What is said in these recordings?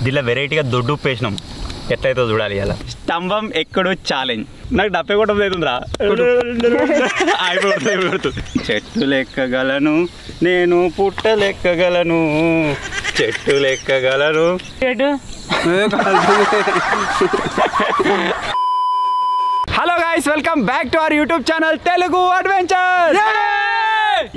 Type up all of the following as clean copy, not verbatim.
దీనిలో వెరైటీగా దొడ్డు ఉప్పు వేసినాం. ఎట్లయితే చూడాలి ఇలా. స్తంభం ఎక్కడు ఛాలెంజ్. నాకు డప్పే కూడా లేదురా. అయిపోతుంది. చెట్టు లెక్కగలను నేను, పుట్ట లెక్కగలను, చెట్టు లెక్కగలను. Hello guys, welcome back to our YouTube channel Telugu adventure.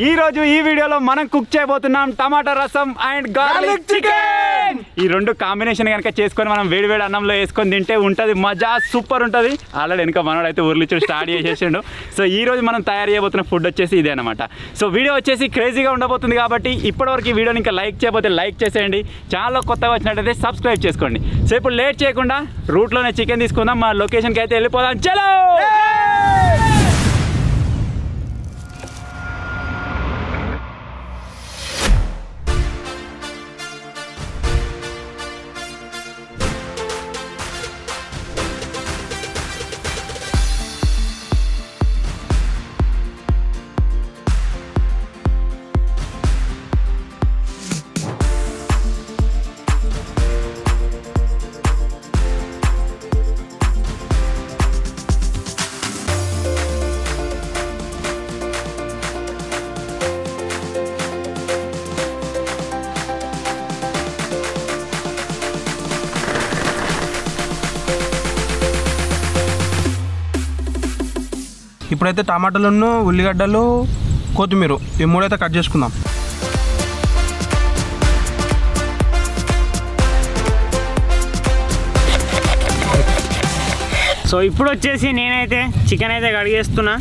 ఈ రోజు ఈ వీడియోలో మనం కుక్ చేయబోతున్నాం టమాటా రసం అండ్ గార్లిక్ చికెన్. ఈ రెండు కాంబినేషన్ కనుక చేసుకొని మనం వేడివేడి అన్నంలో వేసుకొని తింటే ఉంటుంది మజా, సూపర్ ఉంటుంది. ఆల్రెడీ వెనక మనోడు అయితే ఉర్లిచ్చుడు స్టార్ట్ చేసేసిండు. సో ఈ రోజు మనం తయారు చేయబోతున్న ఫుడ్ వచ్చేసి ఇదే అనమాట. సో వీడియో వచ్చేసి క్రేజీగా ఉండబోతుంది కాబట్టి ఇప్పటివరకు ఈ వీడియోని ఇంకా లైక్ చేయకపోతే లైక్ చేసేయండి. ఛానల్లో కొత్తగా వచ్చినట్టయితే సబ్స్క్రైబ్ చేసుకోండి. సో ఇప్పుడు లేట్ చేయకుండా రూట్లోనే చికెన్ తీసుకుందాం. మా లొకేషన్కి అయితే వెళ్ళిపోదాం. చలో. ఇప్పుడైతే టమాటాలను, ఉల్లిగడ్డలు, కొత్తిమీర ఈ మూడైతే కట్ చేసుకుందాం. సో ఇప్పుడు వచ్చేసి నేనైతే చికెన్ అయితే కడిగేస్తున్నా.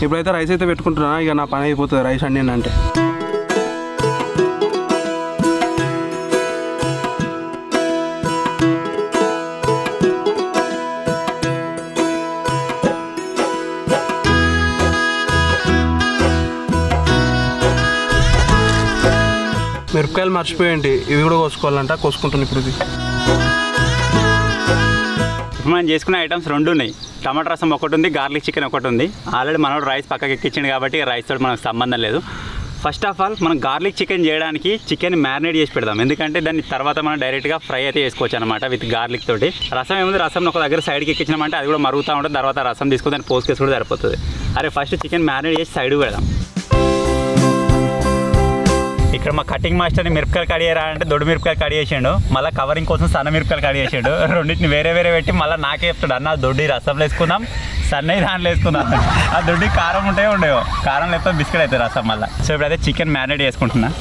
ఇప్పుడైతే రైస్ అయితే పెట్టుకుంటున్నా. ఇక నా పని అయిపోతుంది రైస్ అండి అంటే. మిరపకాయలు మర్చిపోయండి, ఇవి కూడా కోసుకోవాలంట. కోసుకుంటున్నాను ఇప్పుడు. ఇప్పుడు మనం చేసుకునే ఐటమ్స్ రెండు ఉన్నాయి. టమాటా రసం ఒకటి ఉంది, గార్లిక్ చికెన్ ఒకటి ఉంది. ఆల్రెడీ మనోడు రైస్ పక్కకి ఎక్కించింది కాబట్టి రైస్ తోటి మనకు సంబంధం లేదు. ఫస్ట్ ఆఫ్ ఆల్ మనం గార్లిక్ చికెన్ చేయడానికి చికెన్ మ్యారినేట్ చేసి పెడదాం. ఎందుకంటే దాన్ని తర్వాత మనం డైరెక్ట్గా ఫ్రై అయితే చేసుకోవచ్చు అనమాట విత్ గార్లిక్ తోటి. రసం ఏముంది, రసం ఒక దగ్గర సైడ్కి ఎక్కించినామంటే అది కూడా మరుగుతూ ఉంటుంది. తర్వాత రసం తీసుకుని దాన్ని పోసుకేసి కూడా సరిపోతుంది. అరే ఫస్ట్ చికెన్ మ్యారినేట్ చేసి సైడ్ పెడదాం. ఇక్కడ మా కటింగ్ మాస్టర్ని మిరపకాయలు కట్ చేయరా అంటే దొడ్డు మిరపకాయలు కట్ చేసిండు. మళ్ళీ కవరింగ్ కోసం సన్న మిరపకాయలు కట్ చేసిండు. రెండింటిని వేరే వేరే పెట్టి మళ్ళీ నాకే చెప్తాడు, అన్న దొడ్డి రసంలో వేసుకుందాం, సన్నవి దాంట్లో వేసుకుందాం. ఆ దొడ్డి కారం ఉండేవో, కారం లేకపోతే బిస్కెట్ అవుతుంది రసం మళ్ళీ. సో ఇప్పుడైతే చికెన్ మ్యారినేట్ చేసుకుంటున్నా.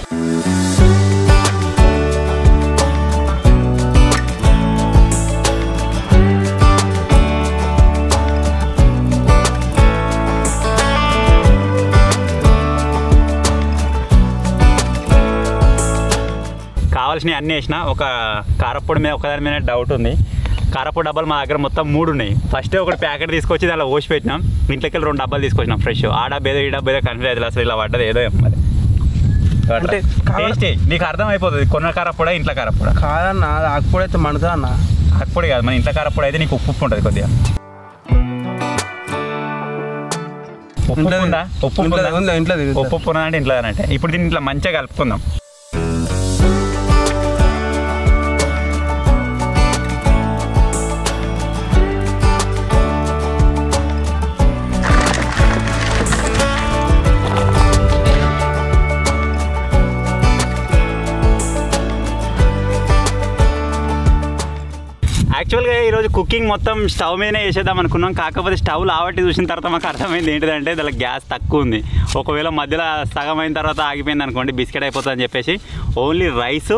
కావాల్సినవి అన్నీ వేసిన. ఒక కారపొడి మీద ఒకదాని మీద డౌట్ ఉంది. కారపొడి డబ్బాలు మా దగ్గర మొత్తం 3 ఉన్నాయి. ఫస్ట్ ఒకటి ప్యాకెట్ తీసుకొచ్చి దానిలో పోసి పెట్టినాం. ఇంట్లోకి 2 డబ్బాలు తీసుకొచ్చినాం ఫ్రెష్. ఆ డబ్బా ఏదో ఈ డబ్బా ఏదో కన్ఫ్యూజ్ అవుతుంది. అసలు ఇలా పడ్డది ఏదో మరి టేస్ట్ నీకు అర్థం అయిపోతుంది. కొన్న కారపొడి ఇంట్లో కారపొడి కాదన్న, ఆకుపొడి అయితే మండుతా అన్న. ఆకుపొడి కాదు, మన ఇంట్లో కారపొడి అయితే నీకు ఉప్పు ఉంటుంది కొద్దిగా. ఉప్పు ఉందా? ఉప్పు ఉన్నదంటే ఇంట్లో అంటే. ఇప్పుడు దీన్ని ఇట్లా మంచిగా కలుపుకుందాం. యాక్చువల్గా ఈరోజు కుకింగ్ మొత్తం స్టవ్ మీదనే చేసేద్దాం అనుకున్నాం. కాకపోతే స్టవ్ లావట్టి చూసిన తర్వాత మాకు అర్థమైంది ఏంటిదంటే దానికి గ్యాస్ తక్కువ ఉంది. ఒకవేళ మధ్యలో సగం అయిన తర్వాత ఆగిపోయింది అనుకోండి, బిస్కెట్ అయిపోతుంది అని చెప్పేసి ఓన్లీ రైస్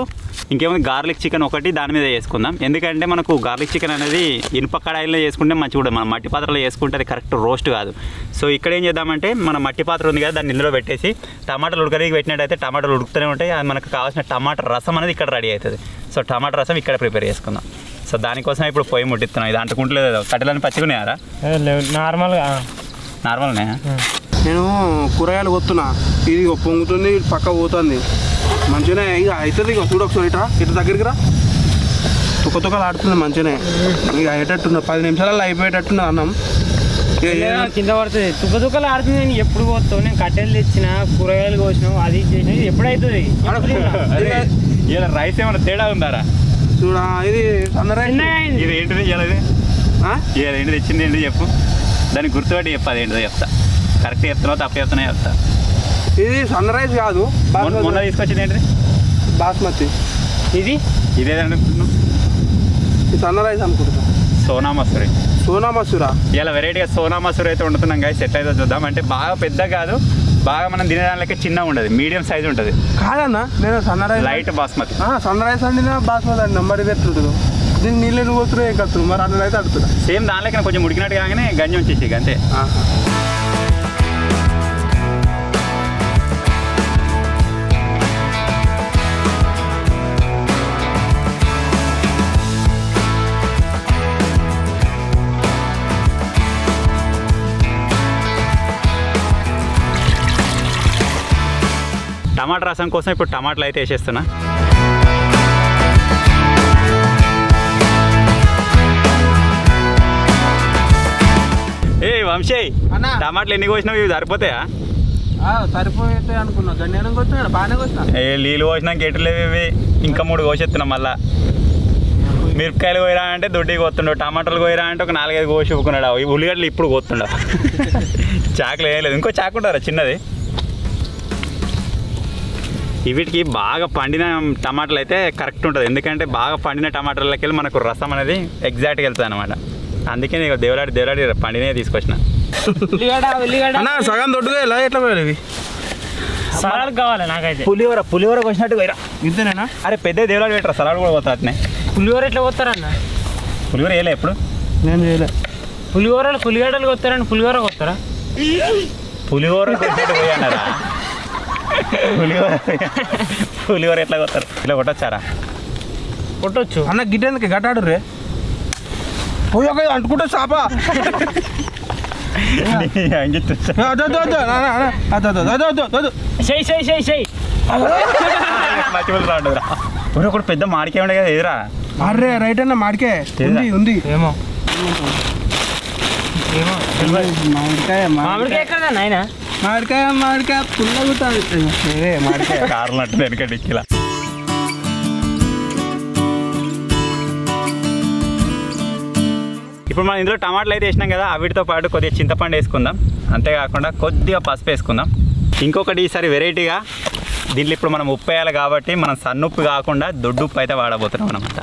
ఇంకేముంది గార్లిక్ చికెన్ ఒకటి దాని మీద చేసుకుందాం. ఎందుకంటే మనకు గార్లిక్ చికెన్ అనేది ఇనుప కడాయిలో చేసుకుంటే మంచిగా ఉంటుంది. మనం మట్టి పాత్రలో చేసుకుంటే అది కరెక్ట్ రోస్ట్ కాదు. సో ఇక్కడ ఏం చేద్దామంటే మన మట్టి పాత్ర ఉంది కదా, దాన్ని ఇందులో పెట్టేసి టమాటాలు ఉడకడానికి పెట్టినట్టయితే టమాటాలు ఉడుకుతూనే ఉంటాయి. అది మనకు కావాల్సిన టమాటా రసం అనేది ఇక్కడ రెడీ అవుతుంది. సో టమాటా రసం ఇక్కడ ప్రిపేర్ చేసుకుందాం. సో దానికోసం ఇప్పుడు పొయ్యి ముట్టిస్తున్నాం. ఇది అంటుకుంటలేదు, కట్టెలని పచ్చిగున్నాయారా? నార్మల్నే. నేను కూరగాయలు కొత్తున్నా, ఇది పొంగుతుంది, పక్క పోతుంది మంచిగానే. ఇక అవుతుంది. ఇక చూడ ఒకసారి ఇట్లా దగ్గరికి రా. తుక్కలు ఆడుతుంది మంచిగానే. ఇక అయ్యేటట్టున్నా 10 నిమిషాలలో అయిపోయేటట్టున్నా అన్నం. కింద పడుతుంది తుక్కలు ఆడుతుంది. నేను ఎప్పుడు పోతావు, నేను కట్టెలు తెచ్చిన కూరగాయలు కోసినావు అది చేసిన ఎప్పుడైతుంది ఇలా రైస్ ఏమైనా తేడా ఉందారా? చూడా ఇది సన్న రైస్. ఇది ఏంటిది ఇలా ఏంటి తెచ్చింది ఏంటి చెప్పు, దానికి గుర్తుపెట్టి చెప్పు. అది ఏంటిదో చెప్తా, కరెక్ట్ చెప్తున్నావు తప్పు చెప్తున్నా చెప్తా. ఇది సన్న రైస్ కాదు, మొన్న తీసుకొచ్చింది ఏంటిది? బాస్మతి. ఇదేదనుకుంటున్నావు? సన్న రైస్ అనుకుంటున్నా. సోనా మసూరి. సోనా మసూరా ఇలా వెరైటీగా సోనా మసూరి అయితే వండుతున్నాం గాయ. సెట్ అయితే చూద్దాం. అంటే బాగా పెద్ద కాదు, బాగా మనం తినేదానికి చిన్నగా ఉండదు, మీడియం సైజ్ ఉంటుంది. కాదన్నా నేను సన్న రైస్ లైట్ బాస్మతి. సన్న రైస్ అండి బాస్మతి అండి. మరి ఇది ఎట్లుంటుందో దీన్ని నీళ్ళు పోతున్నాయి ఏం కలుతుంది మరి అన్న అయితే అడుగుతున్నా. సేమ్ దాంట్లోకి కొంచెం ఉడికినట్టు కాగానే గంజి వచ్చేసి అంతే. టమాటా రసం కోసం ఇప్పుడు టమాటాలు అయితే వేసేస్తున్నా. ఏ వంశీ, టమాటాలు ఎన్ని కోసినావు? ఇవి సరిపోతాయా? సరిపోతే అనుకున్నా. గండి వచ్చినా బాగానే వచ్చినా. నీళ్ళు కోసినాక ఎటులేవు ఇవి, ఇంకా 3 కోసేస్తున్నాం. మళ్ళా మిరపకాయలు కోయరా అంటే దొడ్డికి కోస్తుండవు, టమాటాలు కోయరా అంటే ఒక 4-5 కోసి ఇవ్వకున్నాడు. ఈ ఉల్లిగడ్డలు ఇప్పుడు కోస్తుండవు. చాకులు వేయలేదు, ఇంకో చాకు ఉంటారా చిన్నది. వీటికి బాగా పండిన టమాటాలు అయితే కరెక్ట్ ఉంటుంది, ఎందుకంటే బాగా పండిన టమాటాలకి వెళ్ళి మనకు రసం అనేది ఎగ్జాక్ట్గా వెళ్తుంది అనమాట. అందుకే నీకు దేవలాడి పండినే తీసుకొచ్చిన. సగం దొడ్డుగా ఎలా ఎట్లా పోయాలి? సలాడ్ కావాలి నాకైతే. పులిహోర వచ్చినట్టు పోయిరా. ఇంతేనా? అరే పెద్ద దేవలాడి పెట్టరా, సలాడ్ కూడా పోతా అట్నే. పులిహోర ఎట్లా పోతారన్న? పులిహోర వేయలే ఎప్పుడు? నేను చేయలే. పులిగడ్డలు కొత్తారని పులిహోర కొత్తారా? పులిహోర కొట్టినట్టు పోయన్నారా? పులిహోర ఎట్లా కొత్తారు? ఇలా కొట్టొచ్చారా? కొట్టొచ్చు అన్న. గిట్టేందుకు గట్టాడు రే పోయి ఒక అంటుకుంటా చాప. ఒకటి పెద్ద మాడికాయ ఉండే కదా, ఎదురా? అర్రే రైట్ అన్న, మాడికాయ ఉంది. ఏమో మామిడికాయ పుల్లగుతుంది. మాడికాయ కార్లు అంటే వెనక డిక్కిలా. ఇప్పుడు మనం ఇందులో టమాటాలు అయితే వేసినాం కదా, వీటితో పాటు కొద్దిగా చింతపండు వేసుకుందాం. అంతేకాకుండా కొద్దిగా పసుపు వేసుకుందాం. ఇంకొకటి ఈసారి వెరైటీగా దీంట్లో ఇప్పుడు మనం ఉప్పు వేయాలి కాబట్టి మనం సన్నుప్పు కాకుండా దొడ్డు ఉప్పు అయితే వాడబోతున్నాం అనమాట.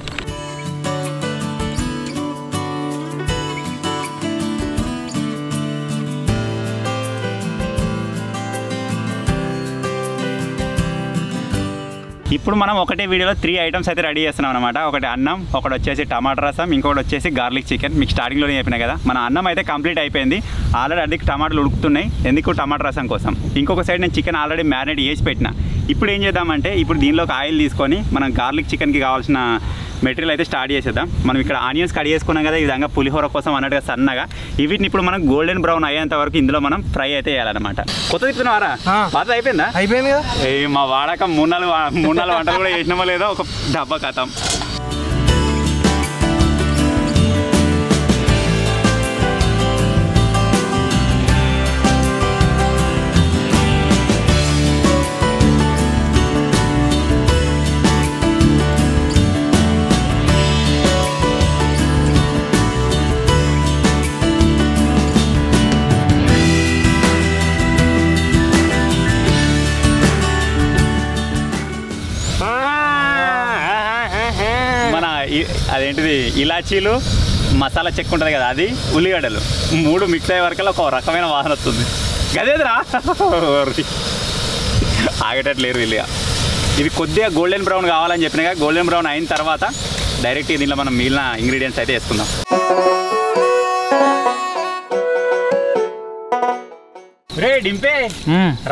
ఇప్పుడు మనం ఒకటే వీడియోలో 3 ఐటమ్స్ అయితే రెడీ చేస్తున్నాం అనమాట. ఒకటి అన్నం, ఒకటి వచ్చేసి టమాటా రసం, ఇంకొకటి వచ్చేసి గార్లిక్ చికెన్. మీకు స్టార్టింగ్లోనే చెప్పినా కదా, మన అన్నం అయితే కంప్లీట్ అయిపోయింది. ఆల్రెడీ అదికి టమాటాలు ఉడుకుతున్నాయి, ఎందుకు టమాటా రసం కోసం. ఇంకొక సైడ్ నేను చికెన్ ఆల్రెడీ మ్యారినేట్ చేసి పెట్టిన. ఇప్పుడు ఏం చేద్దామంటే, ఇప్పుడు దీనిలోకి ఆయిల్ తీసుకొని మనం గార్లిక్ చికెన్కి కావాల్సిన మెటీరియల్ అయితే స్టార్ట్ చేసేద్దాం. మనం ఇక్కడ ఆనియన్స్ కట్ చేసుకున్నాం కదా, ఈ విధంగా పులిహోర కోసం అన్నట్టుగా సన్నగా. వీటిని ఇప్పుడు మనం గోల్డెన్ బ్రౌన్ అయ్యేంత వరకు ఇందులో మనం ఫ్రై అయితే చేయాలన్నమాట. కొత్త తిప్పుతున్నావారా? పాత అయిపోయిందా? అయిపోయింది కదా. మా వాడాక 3-4 వంటలు కూడా చేసినామో లేదో ఒక డబ్బా కథం. అదేంటిది ఇలాచీలు, మసాలా చెక్క ఉంటుంది కదా, అది, ఉల్లిగడ్డలు 3 మిక్స్ అయ్యే వరకు ఒక రకమైన వాసన వస్తుంది. గదేదిరా ఆగేటట్లేరు వీళ్ళుగా. ఇది కొద్దిగా గోల్డెన్ బ్రౌన్ కావాలని చెప్పినగా, గోల్డెన్ బ్రౌన్ అయిన తర్వాత డైరెక్ట్ దీంట్లో మనం మిగిలిన ఇంగ్రీడియంట్స్ అయితే వేసుకుందాం. రే డింపే,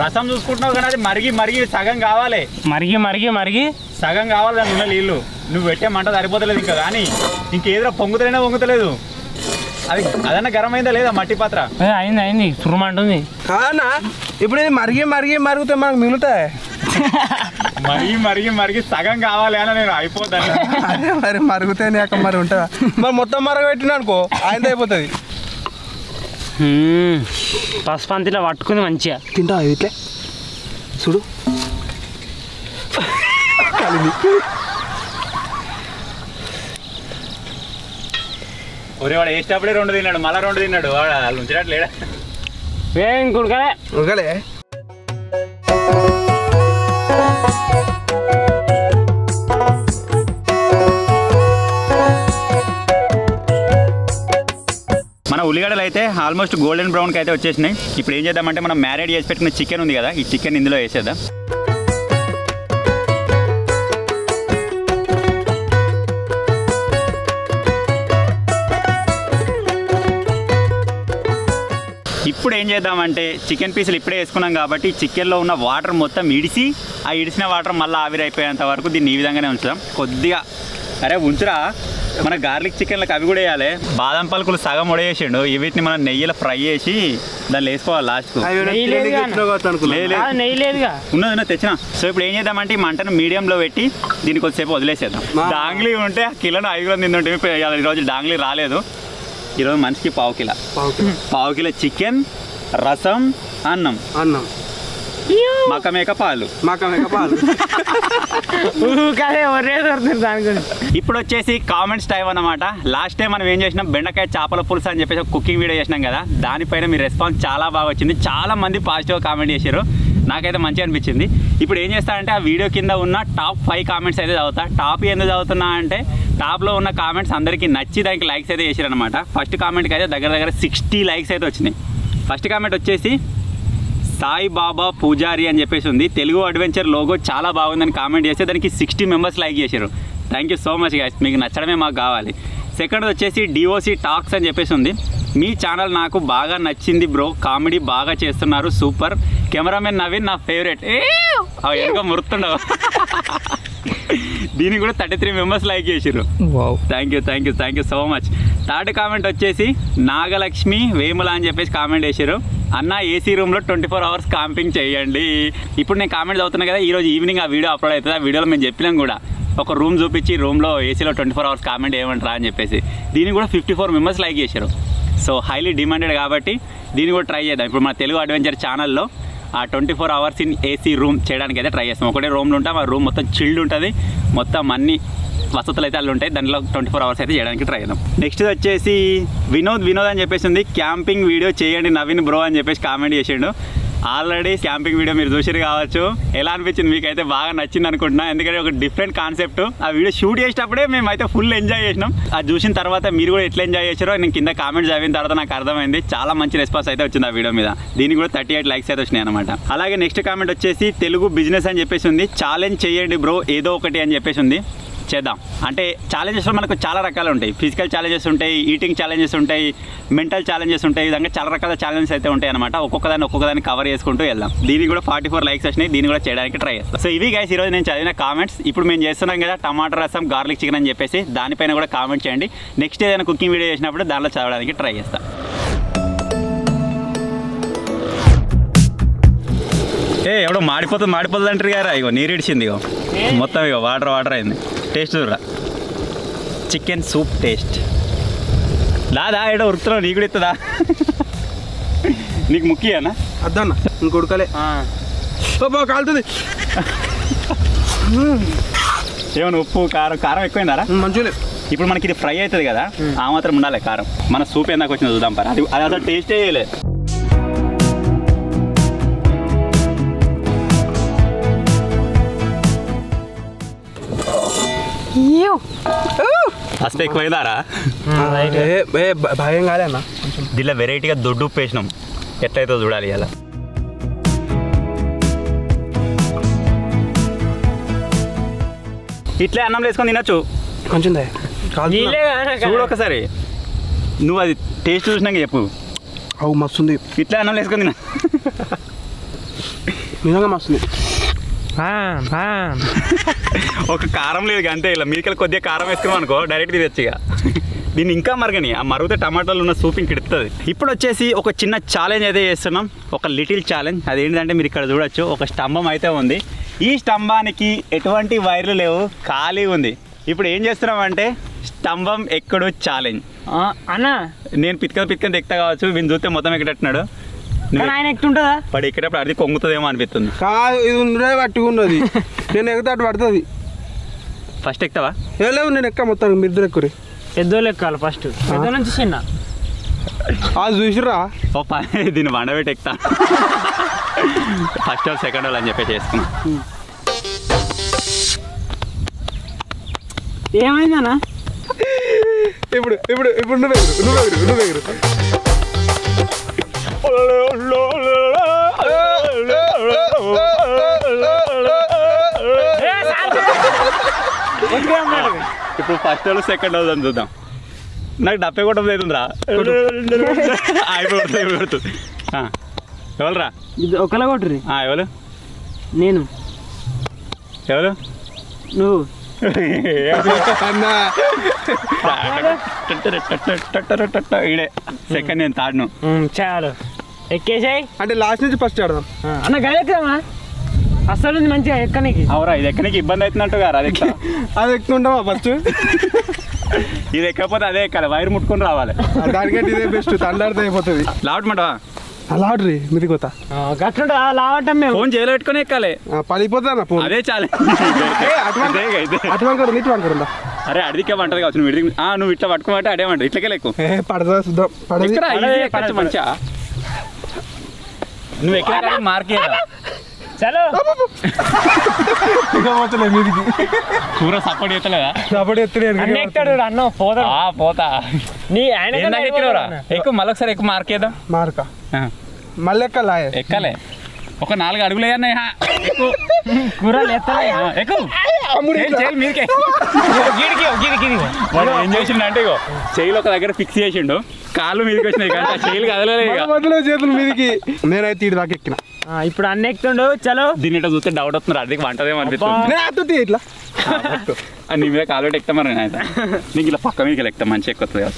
రసం చూసుకుంటున్నావు కానీ అది మరిగి సగం కావాలి. మరిగి సగం కావాలి దాని ఉన్న నీళ్ళు. నువ్వు పెట్టే మంట సరిపోతలేదు ఇంకా, కానీ ఇంకేదో పొంగుతలేదు. అది అదన్నా గరం అయిందా లేదా మట్టి పాత్ర? అయింది సురుమంటుంది. కాదన్నా, ఇప్పుడు ఇది మరిగితే మనకు మిగులుతాయి. మరిగి సగం కావాలి అని నేను అయిపోతాను. అదే మరి మరుగుతాయి మరి ఉంటుందా? మరి మొత్తం మరగబెట్టినా అనుకో ఆయన అయిపోతుంది. పసుపంతిలో పట్టుకుంది మంచిగా తింటా ఇట్లే చూడు ఒరే వాడు వేసేటప్పుడే 2 తిన్నాడు, మళ్ళీ 2 తిన్నాడు. వాడు వాళ్ళు ఉంచినట్లేడా? ఏం కుడకలే ఉరకలే. మన ఉల్లిగడ్డలు అయితే ఆల్మోస్ట్ గోల్డెన్ బ్రౌన్కి అయితే వచ్చేసినాయి. ఇప్పుడు ఏం చేద్దామంటే మనం మ్యారినేట్ చేసి పెట్టిన చికెన్ ఉంది కదా, ఈ చికెన్ ఇందులో వేసేద్దాం. ఇప్పుడు ఏం చేద్దామంటే చికెన్ పీసులు ఇప్పుడే వేసుకున్నాం కాబట్టి చికెన్లో ఉన్న వాటర్ మొత్తం ఇడిసి, ఆ ఇడిసిన వాటర్ మళ్ళీ ఆవిరైపోయేంత వరకు దీన్ని ఈ విధంగానే ఉంచుదాం. కొద్దిగా అరే ఉంచురా, మన గార్లిక్ చికెన్లకు అవి కూడా వేయాలి. బాదం పలుకులు సగం ఉడేసిండు, వీటిని మనం నెయ్యిలో ఫ్రై చేసి దాన్ని వేసుకోవాలి లాస్ట్కు. నెయ్యి లేదుగా ఉన్నది తెచ్చిన. సో ఇప్పుడు ఏం చేద్దామంటే ఈ మంటను మీడియంలో పెట్టి దీన్ని కొద్దిసేపు వదిలేసేద్దాం. డాంగ్లీ ఉంటే కిలోను 5 గ్రాములు తింటుంటే ఈరోజు డాంగ్లీ రాలేదు. ఈరోజు మనిషికి పావు కిలో చికెన్, రసం, అన్నం మకమేక పాలు. ఇప్పుడు వచ్చేసి కామెంట్స్ టైం అన్నమాట. లాస్ట్ టైం మనం ఏం చేసినాం, బెండకాయ చేపల పులుసు అని చెప్పేసి కుకింగ్ వీడియో చేసినాం కదా, దానిపైన మీ రెస్పాన్స్ చాలా బాగా వచ్చింది. చాలా మంది పాజిటివ్గా కామెంట్ చేశారు, నాకైతే మంచిగా అనిపించింది. ఇప్పుడు ఏం చేస్తానంటే ఆ వీడియో కింద ఉన్న టాప్ 5 కామెంట్స్ అయితే చదువుతా. టాప్ ఎందుకు చదువుతున్నా అంటే టాప్లో ఉన్న కామెంట్స్ అందరికీ నచ్చి దానికి లైక్స్ అయితే చేశారనమాట. ఫస్ట్ కామెంట్కి అయితే దగ్గర 60 లైక్స్ అయితే వచ్చినాయి. ఫస్ట్ కామెంట్ వచ్చేసి సాయి బాబా పూజారి అని చెప్పేసి ఉంది. తెలుగు అడ్వెంచర్ లోగో చాలా బాగుందని కామెంట్ చేస్తే దానికి 60 మెంబర్స్ లైక్ చేశారు. Thank you so much guys, మీకు నచ్చడమే మాకు కావాలి. సెకండ్ వచ్చేసి డిఓసి టాక్స్ అని చెప్పేసి ఉంది. మీ ఛానల్ నాకు బాగా నచ్చింది బ్రో, కామెడీ బాగా చేస్తున్నారు, సూపర్. కెమెరామెన్ నవీన్ నా ఫేవరెట్. ఎందుకో మురుతుండవు. దీనికి కూడా 33 మెంబర్స్ లైక్ చేసారు. Thank you so much. Third comment వచ్చేసి నాగలక్ష్మి వేముల అని చెప్పేసి కామెంట్ చేశారు. అన్న ఏసీ రూమ్లో 24 అవర్స్ క్యాంపింగ్ చేయండి. ఇప్పుడు నేను కామెంట్ చదువుతున్నా కదా, ఈరోజు ఈవినింగ్ ఆ వీడియో అప్లోడ్ అవుతుంది. ఆ వీడియోలో మేము చెప్పినాం కూడా, ఒక రూమ్ చూపించి రూమ్లో ఏసీలో 24 అవర్స్ కామెంట్ ఏమంటారా అని చెప్పేసి. దీనికి కూడా 54 మెంబర్స్ లైక్ చేశారు. సో హైలీ డిమాండెడ్ కాబట్టి దీన్ని కూడా ట్రై చేద్దాం. ఇప్పుడు మన తెలుగు అడ్వెంచర్ ఛానల్లో ఆ 24 అవర్స్ ఇన్ ఏసీ రూమ్ చేయడానికి అయితే ట్రై చేస్తాం. ఒకటే రూమ్లో ఉంటాం, ఆ రూమ్ మొత్తం చిల్డ్ ఉంటుంది, మొత్తం అన్ని వసతులు అయితే అల్లు ఉంటాయి. దానిలో 24 అవర్స్ అయితే చేయడానికి ట్రై చేద్దాం. నెక్స్ట్ వచ్చేసి వినోద్ అని చెప్పేసి ఉంది. క్యాంపింగ్ వీడియో చేయండి నవీన్ బ్రో అని చెప్పేసి కామెంట్ చేసిండు. ఆల్రెడీ క్యాంపింగ్ వీడియో మీరు చూసిరు కావచ్చు. ఎలా అనిపించింది మీకైతే? బాగా నచ్చింది అనుకుంటున్నా, ఎందుకంటే ఒక డిఫరెంట్ కాన్సెప్ట్. ఆ వీడియో షూట్ చేసేటప్పుడే మేమైతే ఫుల్ ఎంజాయ్ చేసినాం. అది చూసిన తర్వాత మీరు కూడా ఎట్లా ఎంజాయ్ చేశారో నేను కింద కామెంట్స్ చదివిన తర్వాత నాకు అర్థమైంది. చాలా మంచి రెస్పాన్స్ అయితే వచ్చింది ఆ వీడియో మీద. దీనికి కూడా 38 లైక్స్ అయితే వచ్చినాయి అనమాట. అలాగే నెక్స్ట్ కామెంట్ వచ్చేసి తెలుగు బిజినెస్ అని చెప్పేసి ఉంది. ఛాలెంజ్ చేయండి బ్రో ఏదో ఒకటి అని చెప్పేసి ఉంది. చేద్దాం. అంటే ఛాలెంజెస్లో మనకు చాలా రకాలు ఉంటాయి. ఫిజికల్ ఛాలెంజెస్ ఉంటాయి, ఈటింగ్ ఛాలెంజెస్ ఉంటాయి, మెంటల్ ఛాలెంజెస్ ఉంటాయి. ఈ విధంగా చాలా రకాల ఛాలెంజెస్ అయితే ఉంటాయి అనమాట. ఒక్కొక్కదాన్ని కవర్ చేసుకుంటూ వెళ్దాం. దీనికి కూడా 44 లైక్స్ వచ్చినాయి. దీన్ని కూడా చేయడానికి ట్రై చేస్తాం. సో ఇవి గైస్ ఈరోజు నేను చదివిన కామెంట్స్. ఇప్పుడు మేము చేస్తున్నాం కదా టమాటా రసం, గార్లిక్ చికెన్ అని చెప్పేసి, దానిపైన కూడా కామెంట్ చేయండి. నెక్స్ట్ ఏదైనా కుకింగ్ వీడియో చేసినప్పుడు దానిలో చదవడానికి ట్రై చేస్తాం. ఎవడో మాడిపోతుంది అంటారు కదా. ఇగో నీరు ఇడిచింది, ఇగో మొత్తం ఇగో వాటర్ అయింది. టేస్ట్ చూడరా, చికెన్ సూప్ టేస్ట్. దాదా ఏడో ఉరుకుతున్నావు, నీకు కూడా ఇస్తుందా? నీకు ముఖ్యనా? అద్దన్న ఇంకొడకలే కాలుతుంది. ఏమన్నా ఉప్పు కారం ఎక్కువైందారా? మంచిగా. ఇప్పుడు మనకి ఇది ఫ్రై అవుతుంది కదా, ఆ మాత్రం ఉండాలి కారం. మన సూప్ ఎందాక వచ్చింది చూద్దాం పర. అది అసలు టేస్టే చేయలేదు. ఫస్ట్ ఎక్కువైందారా? భయం కాలే అన్న. దీనిలో వెరైటీగా దొడ్డు ఉప్పు వేసినాం, ఎట్లయితే చూడాలి. అలా ఇట్లే అన్నం వేసుకొని తినొచ్చు. కొంచెం చూడు ఒకసారి, నువ్వు అది టేస్ట్ చూసినాక చెప్పు. అవు మస్తుంది. ఇట్లా అన్నం వేసుకొని తిన, నిజంగా మస్తుంది. ఒక కారం లేదు అంతే. ఇలా మీకెళ్ళి కొద్దిగా కారం వేసుకున్నాం అనుకో, డైరెక్ట్ తినచ్చు. ఇక దీన్ని ఇంకా మరగని, ఆ మరుగుతే టమాటాలు ఉన్న సూప్ ఇంక ఇడుతుంది. ఇప్పుడు వచ్చేసి ఒక చిన్న ఛాలెంజ్ అయితే చేస్తున్నాం, ఒక లిటిల్ ఛాలెంజ్. అదేంటంటే మీరు ఇక్కడ చూడొచ్చు, ఒక స్తంభం అయితే ఉంది. ఈ స్తంభానికి ఎటువంటి వైర్లు లేవు, ఖాళీ ఉంది. ఇప్పుడు ఏం చేస్తున్నాం అంటే స్తంభం ఎక్కుడు ఛాలెంజ్. అన్న నేను పిత్క ఎక్కుతా కావచ్చు, వీని చూస్తే మొత్తం ఎక్కడట్టున్నాడు. కానీ ఆయన ఎక్కుతుంటుందా? పడి ఎక్కేటప్పుడు అది కొంగుతుందేమో అనిపిస్తుంది. కాదు ఇది ఉండే పట్టుకున్నది, నేను ఎగితే అటు పడుతుంది. ఫస్ట్ ఎక్కుతావా? లేవు నేను ఎక్క మొత్తం, మీరు ఇద్దరు ఎక్కురి. పెద్దోళ్ళు ఎక్కాలి ఫస్ట్, పెద్ద నుంచి చిన్న. అది చూసిరా ఓ పని దీన్ని వండబెట్టి ఎక్కుతా. ఫస్ట్ వాళ్ళు సెకండ్ వాళ్ళు అని చెప్పి చేసుకున్నా. ఏమైందన్నా? ఇప్పుడు ఇప్పుడు ఇప్పుడు నువ్వు ఎగురు. ఇప్పుడు ఫస్ట్ వాళ్ళు సెకండ్ వాళ్ళు అని చూద్దాం. నాకు డబ్బే కూడా అవుతుందిరా. అయిపోతుంది. ఎవరురా? ఇది ఒకలా కొట్టుర్రి. ఎవరు? నేను. ఎవరు? నువ్వు. అన్నా ఈడే సెకండ్, నేను థర్డ్. చాలు ఎక్కేసాయి. అంటే లాస్ట్ నుంచి ఫస్ట్ ఆడదాం అన్న గది ఎక్కడమ్మా? అసలు ఉంది మంచిగా ఎక్కనికి. అవురా, ఇది ఎక్కడికి ఇబ్బంది అవుతున్నట్టు గారు. అది అది ఎక్కుతుంటావా ఫస్ట్? ఇది ఎక్కకపోతే అదే ఎక్కాలి, వైర్ ముట్టుకొని రావాలి. దానికంటే ఇదే బెస్ట్, తండాడితే అయిపోతుంది. లావటమాటవా? అలా ఆర్డర్ మీది కొత్త గట్లుంటా లావటం మేము. ఫోన్ చేయలో పెట్టుకొని ఎక్కాలి. పడిపోతుంది అన్న ఫోన్. అదే చాలే. అటు నీటి వంకరుందా? అరే అడిగికే వంటది కావచ్చు. నువ్వు ఇట్లా పట్టుకోమంటే అడే వంట ఇట్లకే లెక్కు. పడదా చూద్దాం. పడదు మంచిగా. నువ్వు ఎక్కడ మార్క్ చలో మీదికి కూర సపోర్ట్ చేస్తలేదా? సపోర్ట్ ఎత్తులే అన్న ఎక్కాడు అన్న. పోతా పోతా. నీ ఆయన ఎక్కినవరా? ఎక్కువ మళ్ళొకసారి ఎక్కువ మార్క్ చేద్దాం. మార్క మళ్ళీ ఎక్కలా ఎక్కాలే. ఒక 4 అడుగులు అయ్యా. కూరలు ఎత్తలే. ఏం చేసిండు అంటే ఇగో చెయ్యిలు ఒక దగ్గర ఫిక్స్ చేసిండు, కాళ్ళు మీదకి వచ్చినాయి కానీ ఆ చెయ్యిలు కదలలేదు. చేతులు మీదికి నేనైతే ఇటు దాకా ఎక్కిన. ఇప్పుడు అన్న ఎక్కుతుండు. చలో దీన్ని ఇట్లా చూస్తే డౌట్ వస్తున్నారు, అది వంటదేమో అనిపిస్తుంది. ఇట్లా నీ మీద కాలు పెట్టి ఎక్కుతా మరి. అయితే నీకు ఇలా పక్క మీకు ఎక్కుతా మంచిగా ఎక్కుతుంది కదా.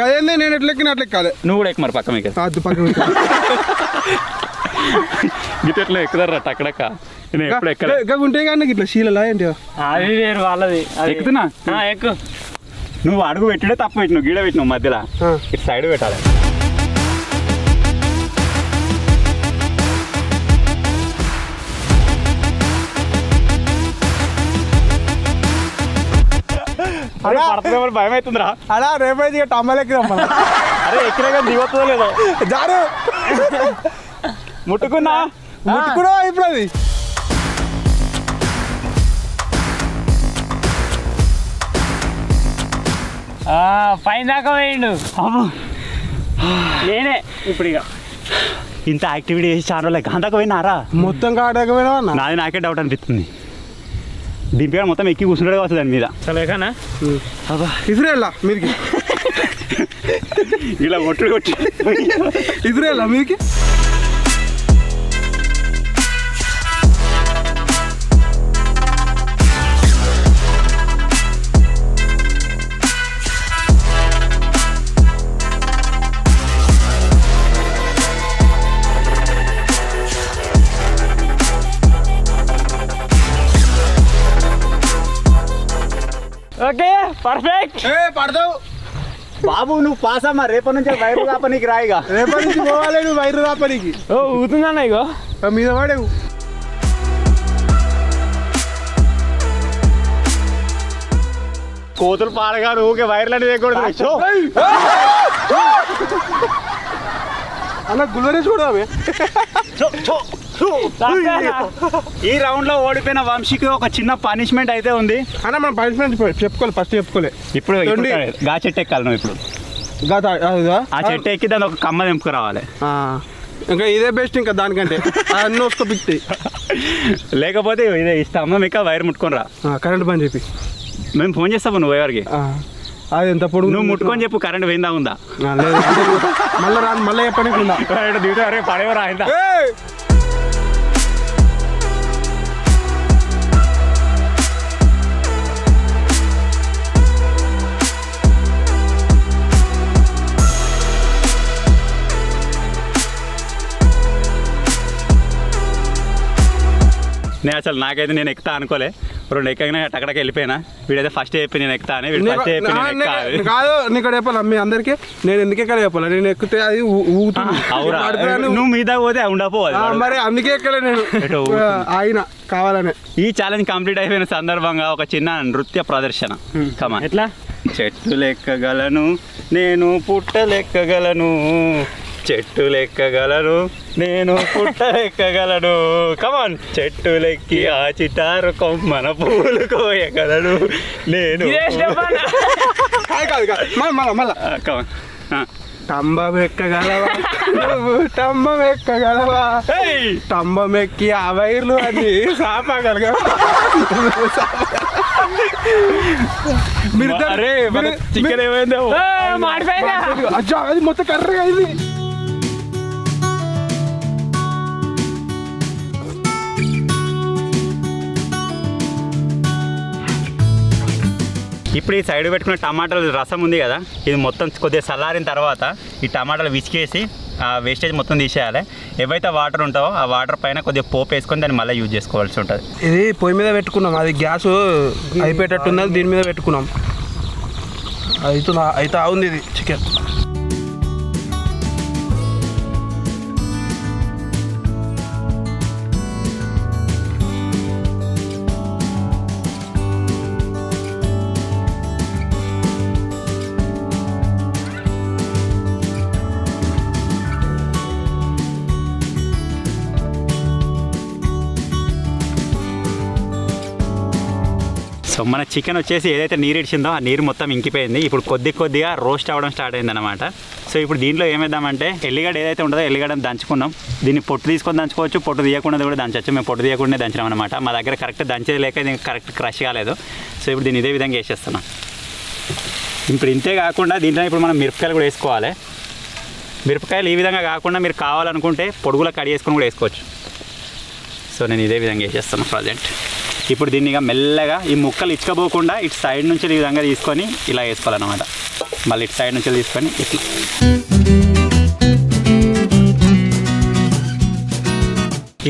అదేంది నేను ఎట్లా ఎక్కిన అట్లా ఎక్కాలి. నువ్వు కూడా ఎక్కు మరి పక్క మీకు. గిట్ట ఎట్లా ఎక్కుతారా టక్కడక్క? నేను ఎప్పుడు ఎక్కడ ఉంటే కానీ ఇట్లా శీలలా ఏంటి? అది వేరు వాళ్ళది. ఎక్కుతున్నా ఎక్కు. నువ్వు అడుగు పెట్టిడే తప్పు పెట్టినావు, గీడ పెట్టినావు మధ్యలో. ఇటు సైడ్ పెట్టాలి. అరే పడుతుందేమో భయం అవుతుందిరా. అలా రేపైతే టమ్మలు ఎక్కినాం. అరే ఎక్కినా కానీ దిగొస్తుందో లేదో. జారు ముట్టుకున్నా ఇప్పుడు అది పైన దాకా పోయిండు. నేనే ఇప్పుడు ఇక ఇంత యాక్టివిటీ చేసి చాలా రోజులు అంతకు పోయినారా? మొత్తం కాడకపోయినా నాది నాకే డౌట్ అనిపిస్తుంది. దీని పేరు మొత్తం ఎక్కి కూర్చుంటే వస్తుంది దాని మీద. చలేకనా ఇజ్రాయల్ మీరికి ఇలా కొట్టి ఇజ్రాయల్ మీరికి. Okay perfect. పడతావు బాబు, నువ్వు పాస్ అమ్మా. రేపటి నుంచి వైరు రాపనికి రాయిగా. రేపటి నుంచి పోవాలి నువ్వు వైరు రాపనికి. ఊతుందన్న ఇగో మీద వాడేవు. కోతులు పాడగారు ఊకే వైర్లని వేయకూడదు. అన్న గుల్లరే చూడవే. ఈ రౌండ్ లో ఓడిపోయిన వంశీకి ఒక చిన్న పనిష్మెంట్ అయితే ఉంది. అన్న మనం పనిష్మెంట్ చెప్పుకోవాలి, ఫస్ట్ చెప్పుకోలే. ఇప్పుడు గా చెట్టు ఎక్కాలి నువ్వు. ఇప్పుడు ఆ చెట్టు ఎక్కి దాన్ని ఒక కమ్మ తెంపుకు రావాలి. ఇంకా ఇదే బెస్ట్, ఇంకా దానికంటే అన్నీ వస్తూ పిక్తాయి. లేకపోతే ఇదే ఇస్తాము మీకు వైర్ ముట్టుకొని రా. కరెంట్ పని చెప్పి మేము ఫోన్ చేస్తాము నువ్వు ఎవరికి. అది ఎంత పొడుగు నువ్వు ముట్టుకొని చెప్పు కరెంట్ పోయిందా ఉందా. మళ్ళీ రాను మళ్ళీ చెప్పడానికి ఉందా దిగుతా పడేవరా అయిందా. నేను అసలు నాకైతే నేను ఎక్కుతా అనుకోలే. 2 ఎక్కగానే అక్కడికి వెళ్ళిపోయినా. వీడైతే ఫస్ట్ చెప్పి నేను ఎక్కుతా అని, వీడు ఫస్ట్ చెప్పి నేను ఎక్కాలి. కాదు నీకు చెప్పాలా మీ అందరికి, నేను ఎందుకు ఎక్కడ చెప్పాలా, నేను ఎక్కితే అది ఊగుతుంది. నువ్వు మీద పోతే ఉండపోవాలి మరి అందుకే ఎక్కలే నేను ఆయన కావాలనే. ఈ ఛాలెంజ్ కంప్లీట్ అయిపోయిన సందర్భంగా ఒక చిన్న నృత్య ప్రదర్శన. కమా ఎట్లా? చెట్టు లెక్కగలను నేను పుట్టలెక్కగలను, చెట్టు లెక్కగలను నేను పుట్టలెక్కగలను. కమాన్. చెట్టు లెక్కి ఆ చిటారు కొమ్మన పూలు కోయగలను నేను. కమాన్. స్తంభం ఎక్కగలవా నువ్వు, స్తంభం ఎక్కగలవా, స్తంభం ఎక్కి ఆ వైర్లు అని సాపగలగా. చికెన్ ఏమైందో అది మొత్తం కర్రగా అయింది. ఇప్పుడు ఈ సైడ్ పెట్టుకున్న టమాటాల రసం ఉంది కదా, ఇది మొత్తం కొద్దిగా చల్లారిన తర్వాత ఈ టమాటాలు విసికేసి ఆ వేస్టేజ్ మొత్తం తీసేయాలి. ఏవైతే వాటర్ ఉంటావో ఆ వాటర్ పైన కొద్దిగా పోపు వేసుకొని దాన్ని మళ్ళీ యూజ్ చేసుకోవాల్సి ఉంటుంది. ఇది పొయ్యి మీద పెట్టుకున్నాం, అది గ్యాస్ అయిపోయేటట్టున్నది, దీని మీద పెట్టుకున్నాం. అయితే అవుంది ఇది చికెన్. సో మన చికెన్ వచ్చేసి ఏదైతే నీరు ఇడిచిందో ఆ నీరు మొత్తం ఇంకిపోయింది. ఇప్పుడు కొద్దిగా రోస్ట్ అవ్వడం స్టార్ట్ అయింది అనమాట. సో ఇప్పుడు దీంట్లో ఏమేద్దామంటే ఎల్లిగడ్డ ఏదైతే ఉంటుందో ఎల్లిగడ్డను దంచుకున్నాం. దీన్ని పొట్టు తీసుకొని దంచుకోవచ్చు, పొట్టు తీయకుండా కూడా దంచవచ్చు. మేము పొట్టు తీయకుండా దంచినాం అనమాట. మా దగ్గర కరెక్ట్ దంచేది లేక దీనికి కరెక్ట్ క్రష్ కాలేదు. సో ఇప్పుడు దీన్ని ఇదే విధంగా వేసేస్తున్నాం. ఇప్పుడు ఇంతే కాకుండా దీంట్లో ఇప్పుడు మనం మిరపకాయలు కూడా వేసుకోవాలి. మిరపకాయలు ఈ విధంగా కాకుండా మీరు కావాలనుకుంటే పొడుగులా కట్ చేసుకొని కూడా వేసుకోవచ్చు. సో నేను ఇదే విధంగా వేసేస్తాను ప్రజెంట్. ఇప్పుడు దీన్ని ఇక మెల్లగా ఈ ముక్కలు ఇచ్చుకోపోకుండా ఇటు సైడ్ నుంచి ఈ విధంగా తీసుకొని ఇలా వేసుకోవాలన్నమాట. మళ్ళీ ఇటు సైడ్ నుంచి తీసుకొని ఇట్లా.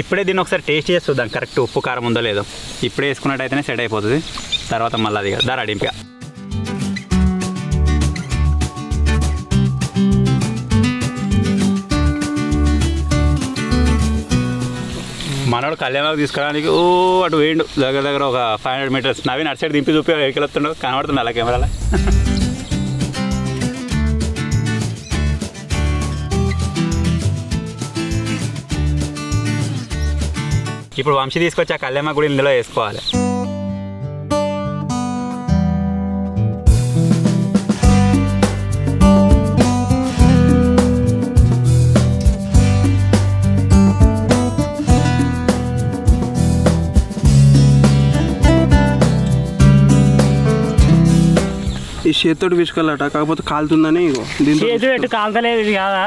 ఇప్పుడే దీన్ని ఒకసారి టేస్ట్ చేసి చూద్దాం కరెక్ట్ ఉప్పు కారం ఉందో లేదో. ఇప్పుడే వేసుకున్నట్టయితేనే సెట్ అయిపోతుంది. తర్వాత మళ్ళీ అది కదా రెడీగా. మనోడు కళ్యాణాలకు తీసుకురావడానికి అటు వేయండు దగ్గర ఒక 500 మీటర్స్. నవీన్ అటు సైడ్ దింపి చూపి ఎక్కలొస్తుండో కనబడుతుంది అలా కెమెరాలో. ఇప్పుడు వంశీ తీసుకొచ్చి ఆ కళ్యాణ గుడి ఇందులో వేసుకోవాలి. ఈ చేతితోటి పిసుకెళ్ళట, కాకపోతే కాలుతుందని చేతి పెట్టు, కాలుతలేదు ఇది కాదా,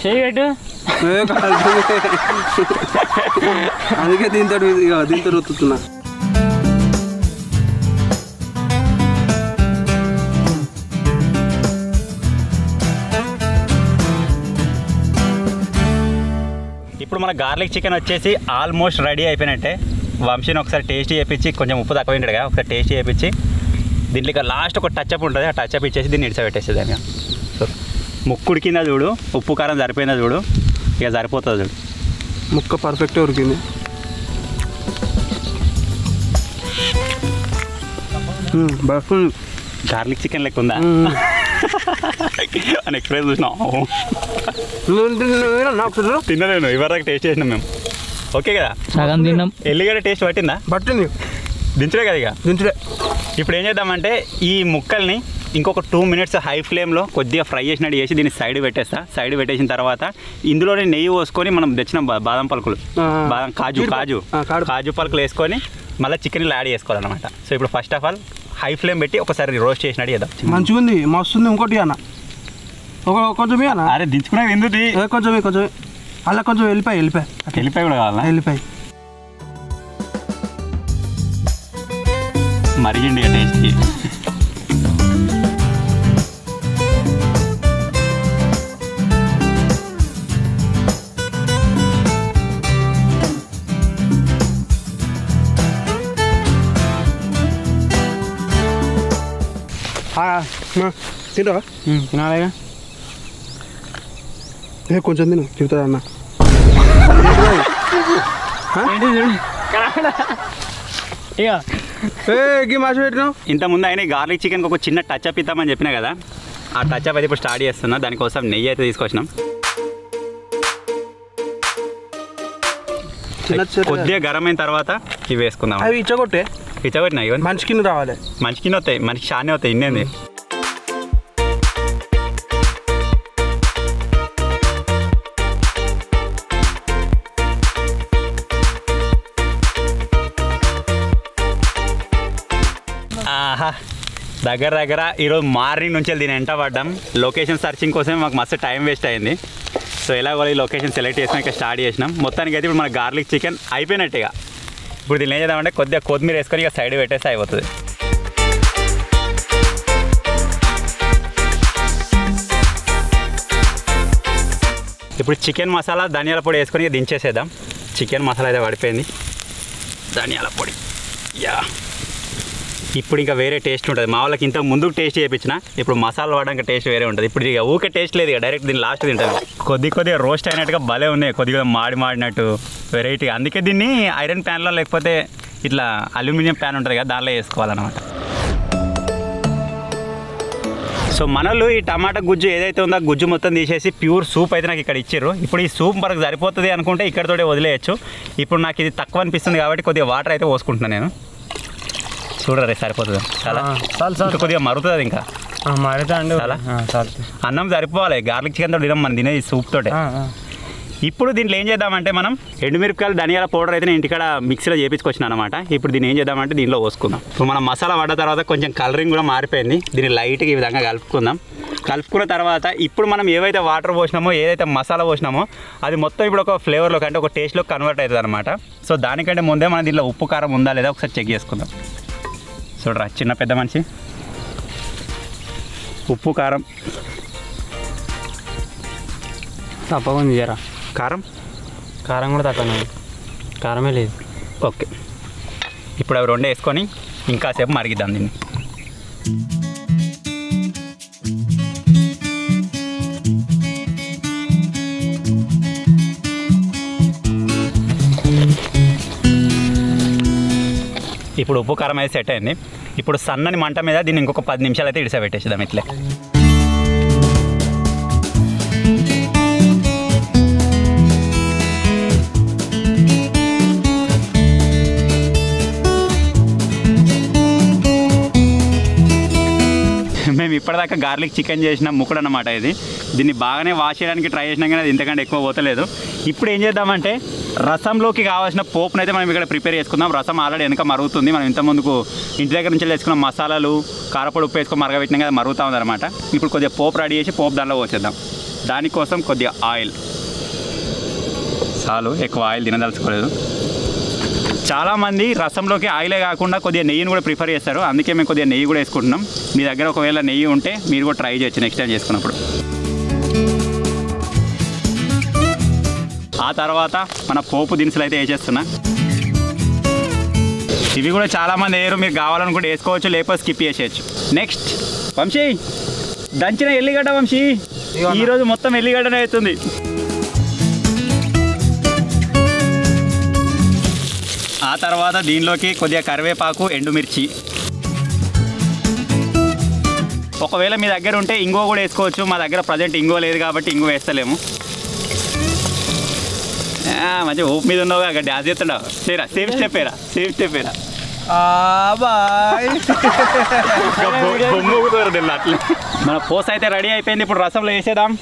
చేయి పెట్టు. అందుకే దీంతో రుతున్నా. ఇప్పుడు మన గార్లిక్ చికెన్ వచ్చేసి ఆల్మోస్ట్ రెడీ అయిపోయినట్టే. వంశీని ఒకసారి టేస్ట్ చేయించి, కొంచెం ఉప్పు తక్కువ తింటాడుగా, ఒకసారి టేస్ట్ చేయించి దీంట్లో లాస్ట్ ఒక టచ్అప్ ఉంటుంది, ఆ టచ్అప్ ఇచ్చేసి దీన్ని ఇడిసబెట్టేసేది. దాన్ని సో ముక్కు ఉడికిందా చూడు, ఉప్పు కారం సరిపోయిందా చూడు, ఇక సరిపోతుంది చూడు. ముక్క పర్ఫెక్ట్గా ఉడికింది. గార్లిక్ చికెన్ లెక్క ఉందా అని ఎక్స్ప్రెస్ చూసినావు. తినలేను, ఇవరకు టేస్ట్ చేసినాం మేము. ఓకే కదా, సగం తిన్నాం. ఎల్లిగడ్డ టేస్ట్ పట్టింది, దించుడే కదా. ఇక దించుడే. ఇప్పుడు ఏం చేద్దామంటే ఈ ముక్కల్ని ఇంకొక 2 మినిట్స్ హై ఫ్లేమ్లో కొద్దిగా ఫ్రై చేసినట్టు చేసి దీన్ని సైడ్ పెట్టేస్తా. సైడ్ పెట్టేసిన తర్వాత ఇందులోనే నెయ్యి పోసుకొని మనం తెచ్చిన బాదం పలుకులు, కాజు పలుకులు వేసుకొని మళ్ళీ చికెన్ యాడ్ చేసుకోవాలన్నమాట. సో ఇప్పుడు first of all high flame పెట్టి ఒకసారి రోస్ట్ చేసినట్టు చేద్దాం. మంచిగా ఉంది, మస్తుంది. ఇంకోటి అన్న కొంచెం అన్న, అరే దించుకునే ఎందుకు కొంచెం అలా కొంచెం వెళ్ళిపోయి కూడా కావాలా, వెళ్ళిపోయి మరిగిండి టేస్ట్కి. తింటావా? తినాలిగా. కొంచెం తిను తింటారా అన్న. ఇక మాస పెట్టినావు. ఇంతకుముందు అయినా గార్లిక్ చికెన్కి ఒక చిన్న టచ్ అప్ ఇద్దామని చెప్పినా కదా, ఆ టచ్ అప్ అయితే ఇప్పుడు స్టార్ట్ చేస్తున్నా. దానికోసం నెయ్యి అయితే తీసుకొచ్చినాం. కొద్దిగా గరం అయిన తర్వాత ఇవి వేసుకుందాం. అవి ఇచ్చగొట్టే ఇచ్చగొట్టినా ఇవన్నీ మంచి కింద రావాలి. మంచి కింద వస్తాయి, మనకి షానే వస్తాయి. ఇన్నేంది ఆహా. దగ్గర ఈరోజు మార్నింగ్ నుంచి దీని వెంట పడ్డాం. లొకేషన్ సర్చింగ్ కోసం మాకు మస్తు టైం వేస్ట్ అయింది. సో ఎలాగో ఈ లొకేషన్ సెలెక్ట్ చేసినా ఇంకా స్టార్ట్ చేసినాం. మొత్తానికి అయితే ఇప్పుడు మన గార్లిక్ చికెన్ అయిపోయినట్టుగా. ఇప్పుడు దీన్ని ఏం చేద్దామంటే కొద్దిగా కొత్తిమీర వేసుకొని ఇక సైడ్ పెట్టేస్తే అయిపోతుంది. ఇప్పుడు చికెన్ మసాలా ధనియాల పొడి వేసుకొని దించేసేద్దాం. చికెన్ మసాలా అయితే పడిపోయింది. ధనియాల పొడి యా. ఇప్పుడు ఇంకా వేరే టేస్ట్ ఉంటుంది. మా వాళ్ళకి ఇంత ముందుకు టేస్ట్ చేయించిన, ఇప్పుడు మసాలా వాడడానికి టేస్ట్ వేరే ఉంటుంది. ఇప్పుడు ఇక ఊకే టేస్ట్ లేదు, ఇక డైరెక్ట్ దీన్ని లాస్ట్ తింటాను. కొద్దిగా రోస్ట్ అయినట్టుగా భలే ఉన్నాయి, కొద్దిగా మాడినట్టు వెరైటీగా. అందుకే దీన్ని ఐరన్ ప్యాన్లో లేకపోతే ఇట్లా అల్యూమినియం ప్యాన్ ఉంటుంది కదా, దానిలో వేసుకోవాలన్నమాట. సో మనలు ఈ టమాటా గుజ్జు ఏదైతే ఉందో ఆ గుజ్జు మొత్తం తీసేసి ప్యూర్ సూప్ అయితే నాకు ఇక్కడ ఇచ్చారు. ఇప్పుడు ఈ సూప్ మనకు సరిపోతుంది అనుకుంటే ఇక్కడతోటే వదిలేయచ్చు. ఇప్పుడు నాకు ఇది తక్కువ అనిపిస్తుంది కాబట్టి కొద్దిగా వాటర్ అయితే పోసుకుంటున్నాను నేను. చూడరే సరిపోతుంది చాలా. ఇంకా కొద్దిగా మరుగుతుంది, ఇంకా మరుగుతా అండి. చాలా అన్నం సరిపోవాలి. గార్లిక్ చికెన్ తోటి తినం మనం తినేది సూప్ తోటే. ఇప్పుడు దీంట్లో ఏం చేద్దామంటే మనం ఎండుమిరపకాయలు ధనియాల పౌడర్ అయితే నేను ఇంటికాడ మిక్సీలో చేపించుకొచ్చినా అనమాట. ఇప్పుడు దీన్ని ఏం చేద్దామంటే దీనిలో పోసుకుందాం. ఇప్పుడు మనం మసాలా పడ్డ తర్వాత కొంచెం కలరింగ్ కూడా మారిపోయింది. దీన్ని లైట్గా ఈ విధంగా కలుపుకుందాం. కలుపుకున్న తర్వాత ఇప్పుడు మనం ఏవైతే వాటర్ పోసినామో, ఏదైతే మసాలా పోసినామో అది మొత్తం ఇప్పుడు ఒక ఫ్లేవర్లోకి అంటే ఒక టేస్ట్లోకి కన్వర్ట్ అవుతుంది అనమాట. సో దానికంటే ముందే మనం దీనిలో ఉప్పు కారం ఉందా లేదా ఒకసారి చెక్ చేసుకుందాం. చూడరా చిన్న పెద్ద మనిషి, ఉప్పు కారం తప్పగా ఉంది. జరా కారం కూడా తక్కువ, కారమే లేదు. ఓకే, ఇప్పుడు అవి రెండు వేసుకొని ఇంకాసేపు మరిగిద్దాం దీన్ని. ఇప్పుడు ఉప్పు కారం అయితే సెట్ అయింది. ఇప్పుడు సన్నని మంట మీద దీన్ని ఇంకొక 10 నిమిషాలు అయితే ఇడిసబెట్టేసేద్దాం ఇట్లే. మేము ఇప్పటిదాకా గార్లిక్ చికెన్ చేసిన ముక్కుడు అన్నమాట ఇది. దీన్ని బాగానే వాష్ చేయడానికి ట్రై చేసినా కానీ అది ఇంతకంటే ఎక్కువ పోతలేదు. ఇప్పుడు ఏం చేద్దామంటే రసంలోకి కావాల్సిన పోపునైతే మనం ఇక్కడ ప్రిపేర్ చేసుకుందాం. రసం ఆల్రెడీ వెనక మరుగుతుంది. మనం ఇంత ముందుకు ఇంటి దగ్గర నుంచి వేసుకున్న మసాలాలు, కారపొడి, ఉప్పు వేసుకొని మరగబెట్టినా కదా మరుగుతూ ఉందన్నమాట. ఇప్పుడు కొద్దిగా పోపు రెడీ చేసి పోపు దానిలో పోసేద్దాం. దానికోసం కొద్దిగా ఆయిల్ చాలు, ఎక్కువ ఆయిల్ తినదలుచుకోలేదు. చాలామంది రసంలోకి ఆయిలే కాకుండా కొద్దిగా నెయ్యిని కూడా ప్రిఫర్ చేస్తారు. అందుకే మేము కొద్దిగా నెయ్యి కూడా వేసుకుంటున్నాం. మీ దగ్గర ఒకవేళ నెయ్యి ఉంటే మీరు కూడా ట్రై చేయొచ్చు నెక్స్ట్ టైం చేసుకున్నప్పుడు. ఆ తర్వాత మన పోపు దినుసులు అయితే వేసేస్తున్నా. ఇవి కూడా చాలామంది వేయరు, మీరు కావాలనుకుంటే వేసుకోవచ్చు, లేకపోతే స్కిప్ చేసేయచ్చు. నెక్స్ట్ వంశీ దంచిన ఎల్లిగడ్డ. వంశీ ఈరోజు మొత్తం ఎల్లిగడ్డనే అవుతుంది. ఆ తర్వాత దీనిలోకి కొద్దిగా కరివేపాకు, ఎండుమిర్చి. ఒకవేళ మీ దగ్గర ఉంటే ఇంగువ కూడా వేసుకోవచ్చు. మా దగ్గర ప్రజెంట్ ఇంగువ లేదు కాబట్టి ఇంగువ వేస్తలేము. మంచిగా ఊపు మీద ఉన్నావు అక్కడ డ్యాన్స్ చేస్తున్నావు. సేరా సేఫ్ స్టెప్ ఏరా, సేఫ్ స్టెప్ ఏరా. అట్లా మన పోస్ అయితే రెడీ అయిపోయింది. ఇప్పుడు రసంలో వేసేద్దాం.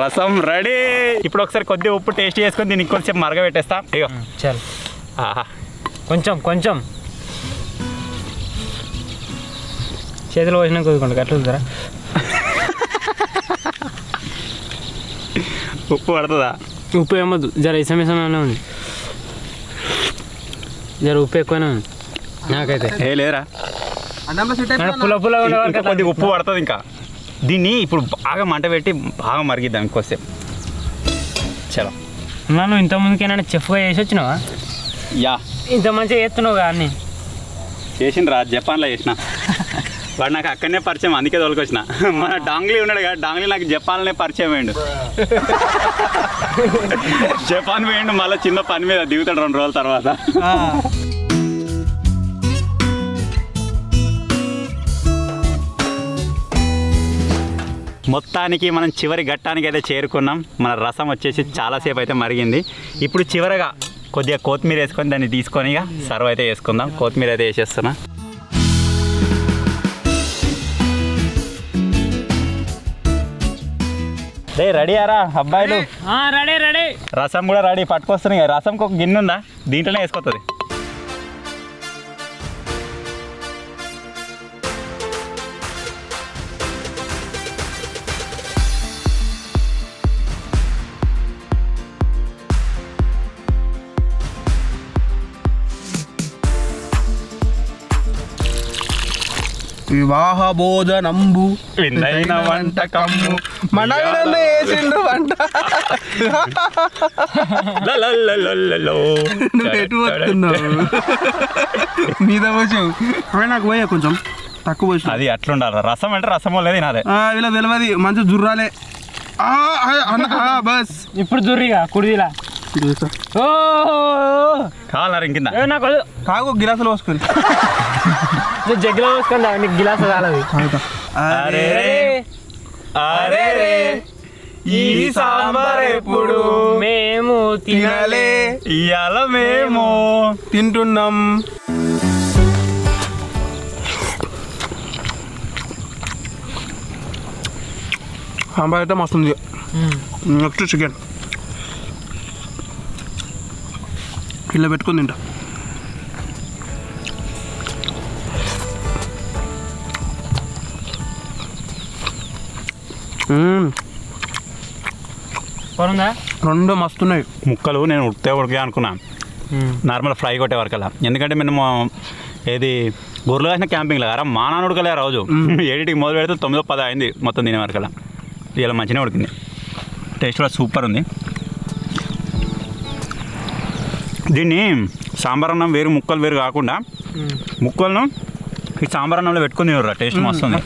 రసం రెడీ. ఇప్పుడు ఒకసారి కొద్దిగా ఉప్పు టేస్ట్ చేసుకొని దీన్ని ఇంకొంచెం మరగబెట్టేస్తా. ఇగో చాలు. ఆహా కొంచెం చేతిలో పోసినా కొద్దుకోండి అట్లా ఉందరా. ఉప్పు పడుతుందా? ఉప్పు ఏమద్దు, జర ఇసమిసమే ఉంది. జర ఉప్పు ఎక్కువనే ఉంది నాకైతే. ఏ లేరా అన్నంలో సెట్ పుల్ల పుల్ల ఇంకా కొద్దిగా ఉప్పు పడుతుంది. ఇంకా దీన్ని ఇప్పుడు బాగా మంట పెట్టి బాగా మరిగిద్దాం ఇంకోసేపు. చలో నువ్వు ఇంత ముందుకేనా చెఫ్గా చేసి వచ్చినావా? యా ఇంత మంచిగా చేస్తున్నావు కానీ చేసిండ్రా, జపాన్లో చేసిన. వాడు నాకు అక్కడనే పరిచయం, అందుకే తోలుకొచ్చిన. మన డాంగ్లీ ఉన్నాడు కదా, డాంగ్లీ నాకు జపాన్లోనే పరిచయం అయ్యిండు. జపాన్ పోయిండు, మళ్ళీ చిన్న పని మీద దిగుతాడు 2 రోజుల తర్వాత. మొత్తానికి మనం చివరి ఘట్టానికి అయితే చేరుకున్నాం. మన రసం వచ్చేసి చాలాసేపు అయితే మరిగింది. ఇప్పుడు చివరగా కొద్దిగా కొత్తిమీర వేసుకొని దాన్ని తీసుకొని ఇక సర్వ్ అయితే చేసుకుందాం. కొత్తిమీర అయితే వేసేస్తున్నా. రే రెడీ ఆరా అబ్బాయిలు? Ready ready. రసం కూడా రెడీ, పట్టుకొస్తున్నాయి. రసంకి ఒక గిన్నె ఉందా, దీంట్లోనే వేసుకొస్తుంది. వివాహ భోజనంబు విందైన వంటకమ్ము మన వేసిండు వంట. నువ్వు ఎటు వస్తున్నావు? మీద పోసావు. అవి నాకు పోయా కొంచెం తక్కువ పోసి. అది అట్లుండాలి. రసం అంటే రసం లేదు తినాలి. ఇలా తెలియదు, మంచి జుర్రాలే. బస్ ఇప్పుడు జుర్రిగా కుడిదిలా ఓ కావాలన్నారు ఇంకింద నాకు కాకు గిలాసులు పోసుకొని జగ్గులో పోసుకొని నీకు గిలాసు కాలది. అరే అరే ఈ సాంబార్ ఎప్పుడు మేము తినాలే, ఇవాళ మేము తింటున్నాం. సాంబార్ అయితే మస్తుంది. నెక్స్ట్ చికెన్ ఇలా పెట్టుకుని తింటా. రెండు మస్తున్నాయి ముక్కలు. నేను ఉడికే అనుకున్నాను నార్మల్ ఫ్రై కొట్టే వరకల్లా. ఎందుకంటే మేము ఏది గొర్రెలు కాసిన క్యాంపింగ్లో కదా మా నాన్న ఉడకలే రోజు 7కి మొదలు పెడితే 9-10 అయింది మొత్తం తినే వరకల్లా. ఇలా మంచిగా ఉడికింది. టేస్ట్ కూడా సూపర్ ఉంది. దీన్ని సాంబార్ అన్నం వేరు, ముక్కలు వేరు కాకుండా ముక్కలను ఈ సాంబార్ అన్నంలో పెట్టుకుని తినరా, టేస్ట్ మస్తు ఉంది.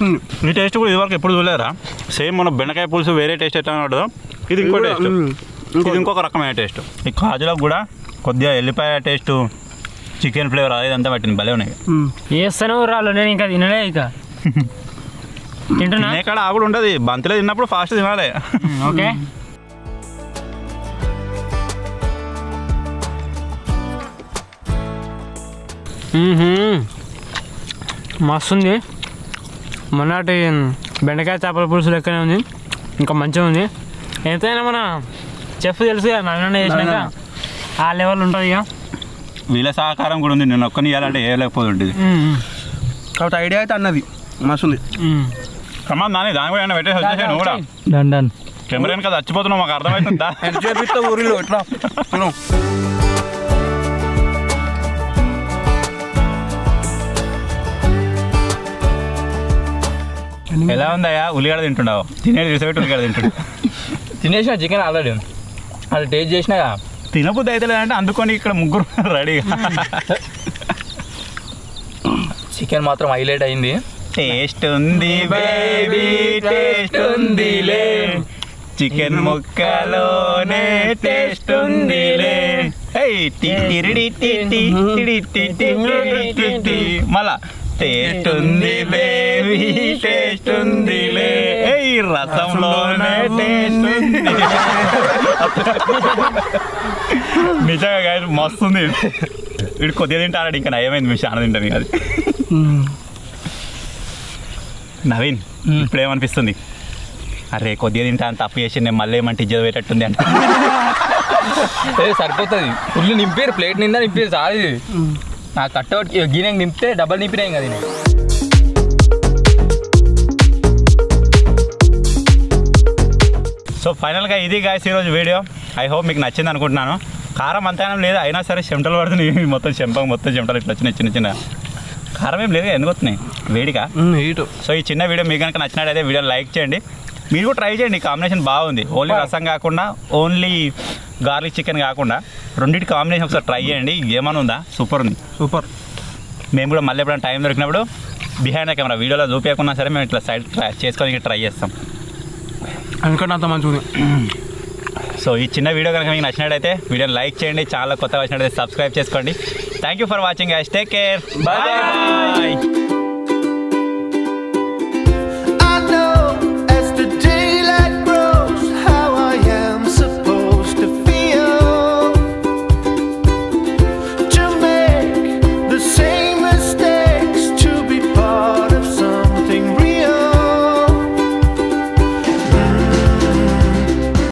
ఈ టేస్ట్ కూడా ఇదివరకు ఎప్పుడు చూడలేరా? సేమ్ మన బెండకాయ పులుసు వేరే టేస్ట్ ఎట్లా ఉంటుందో ఇది ఇంకో టేస్ట్, ఇది ఇంకొక రకమైన టేస్ట్. ఈ కాజులకు కూడా కొద్దిగా ఎల్లిపాయ టేస్ట్, చికెన్ ఫ్లేవర్ అదంతా పట్టింది, భలే ఉన్నాయి. వేస్తాను రాళ్ళు, నేను ఇంకా తినలే. ఇక తింటున్నా ఇక్కడ ఆవిడ ఉంటుంది, బంతిలో తిన్నప్పుడు ఫాస్ట్ తినాలి. ఓకే మస్తుంది. మొన్నటి బెండకాయ చేపల పులుసు లెక్కనే ఉంది, ఇంకా మంచిగా ఉంది. ఎంతైనా మన చెఫ్ తెలుసు కదా, నన్ను చేసినాక ఆ లెవెల్ ఉంటుంది. ఇక వీళ్ళ సహకారం కూడా ఉంది. నేను ఒక్కని ఇవ్వాలంటే వేయలేకపోతుంది. కాబట్టి ఐడియా అయితే అన్నది మస్తుంది. కమా దాని కూడా పెట్టేసి వచ్చేసాను. నువ్వు కూడా డండన్ కెమెరా కదా చచ్చిపోతున్నావు, మాకు అర్థమవుతుందా? ఊరిలో ఎట్లా ఎలా ఉందయ్యా? ఉల్లిగడ్డ తింటున్నావు? తినేది విసపెట్టి ఉల్లిగడ్డ తింటుండు. తినేసిన చికెన్ ఆల్రెడీ అది టేస్ట్ చేసినాగా. తినబుద్ధి అయితే లేదంటే అందుకొని ఇక్కడ ముగ్గురు రెడీగా. చికెన్ మాత్రం హైలైట్ అయింది. టేస్ట్ ఉంది బేబీ, టేస్ట్ ఉందిలే, చికెన్ ముక్కలోనే టేస్ట్ ఉందిలే. మళ్ళా టేస్ట్ ఉంది బేబీ, టేస్ట్ ఉందిలే, రసంలోనే టేస్ట్ ఉంది. నిజంగా మస్తుంది. వీడు కొద్దిగా తింటాడు, ఇంకా నయమైంది. మీ చాలా తింటాను అది. నవీన్ ఇప్పుడు ఏమనిపిస్తుంది? అరే కొద్దిగా తింటా అని తప్పు చేసి నేను మళ్ళీ ఏమంటే ఇజ్జత పెట్టట్టుంది అంటే సరిపోతుంది. ఫుల్ నింపారు, ప్లేట్ నిందా నింపారు చాలు. ఇది నాకు కట్అవుట్ గిన్నె నింపితే డబ్బల్ నింపినాయి కదా. నేను సో ఫైనల్గా ఇది గాయస్ ఈరోజు వీడియో. ఐ హోప్ మీకు నచ్చింది అనుకుంటున్నాను. కారం అంతైనా లేదు, అయినా సరే చెమటలు పడుతుంది మొత్తం. చెంప మొత్తం చెమటలు ఇట్లా వచ్చినాయి చిన్న చిన్న. కారం ఏం లేదు, ఎందుకు వస్తున్నాయి వేడిగా. హీట్. సో ఈ చిన్న వీడియో మీకు కనుక నచ్చినట్టయితే వీడియో లైక్ చేయండి. మీరు కూడా ట్రై చేయండి, కాంబినేషన్ బాగుంది. ఓన్లీ రసం కాకుండా, ఓన్లీ గార్లిక్ చికెన్ కాకుండా రెండింటి కాంబినేషన్ ఒకసారి ట్రై చేయండి. ఏమైనా ఉందా, సూపర్ ఉంది. సూపర్. మేము కూడా మళ్ళీ ఎప్పుడైనా టైం దొరికినప్పుడు బిహైండ్ ద కెమెరా వీడియోలో చూపించకున్నా సరే మేము ఇట్లా సైడ్ చేసుకొని ట్రై చేస్తాం. ఎందుకంటే అంత మంచిగా ఉంది. సో ఈ చిన్న వీడియో కనుక మీకు నచ్చినట్టయితే వీడియోని లైక్ చేయండి, ఛానల్ కొత్తగా వచ్చినట్టయితే సబ్స్క్రైబ్ చేసుకోండి. Thank you for watching guys, take care, bye.